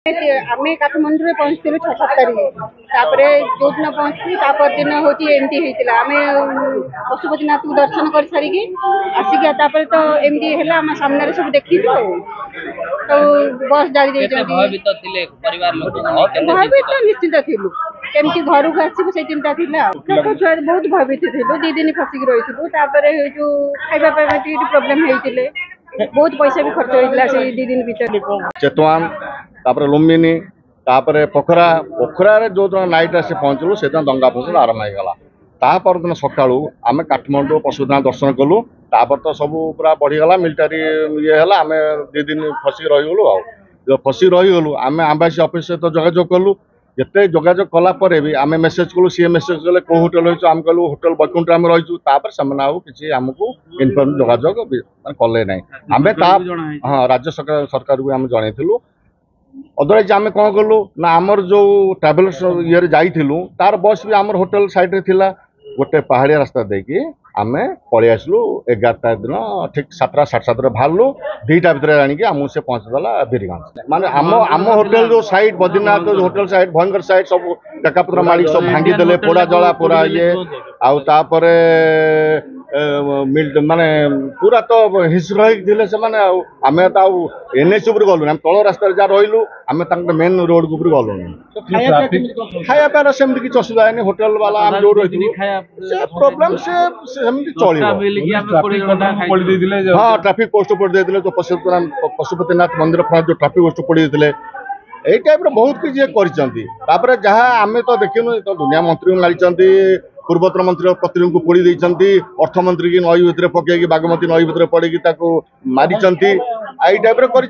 आम काठमांडू में पहुंचलु 6-7 तारीख जो दिन पहुंचती दिन हूँ एमती होता आम पशुपतिनाथ को दर्शन कर सारिकी आसिक तो एमती है आम सामने सब देखी तो बस जारी भयभीत निश्चिंत थिलु केमती घर को आसबू से चिंता था छुआ बहुत भयभीत थिलु 2 दिन फसिक रही जो खाଇବା प्रोब्लेम होते बहुत पैसा भी खर्च होता से 2 दिन भीतर चेतवान तापर लुम्बिनी तापर पोखरा पोखरा जो दिन नाइट आसे पहुँचलु से दंगा फसद आरंभ होगा तापर दिन सका आम काठमांडू पशुपतिनाथ दर्शन कलु तापर तो सब पूरा बढ़ीगला मिलिटारी ये है आम 2 दिन फसिक रहीगलु जो फसिक रहीगलु आम आम्बासी ऑफिस सहित जोगाजोग कलु जिते जोगाजोग कलापर भी आम मेसेज कलु सी मेसेज कले कौ होटेल रही आम कहलु होटेल बैकुंठ आम रहीचु तापर से किसी आमको इनफर्म जोगाजोग कले ना आम हाँ राज्य सरकार को आम जनइलु अदरवाइज आम कौन कलु ना आमर जो ट्रावेलर्स ये जाइलु तार बस भी आमर होटेल साइड रे थिला गोटे पहाड़िया रास्ता देखी आम पलि आसलु 11 दिन ठीक 7टा 7:30 बाहरलु 2टा भितर आनिक आमको से पहुँचदेला बीरगंज माने आम होटेल जो साइड बद्रीनाथ जो होटेल साइड भयंकर साइड सब टेकापत्र मालिक सब भांगीदे पोड़ा जला पूरा ये आउे माने पूरा तो हिंस रही से आम तो एनएच गलु तल रास्ता जहाँ रही आम मेन रोड को गलु खाया सेमती किसी असुविधा नहीं होटेल वाला आम जो रही प्रोब्लेम से चल हाँ ट्राफिक पोस्ट पड़ी जो पशुपतिनाथ मंदिर फ्रंट जो ट्राफिक पोस्ट पड़ी यही टाइप बहुत किसी कर जहाँ आम तो देखिनु तो दुनिया मंत्री मारी पूर्वतन मंत्री प्रतिनिधि को पोड़ी देती अर्थमंत्री की नई भितर पकई बागमती नई भितर पड़ी मारी टाइप कर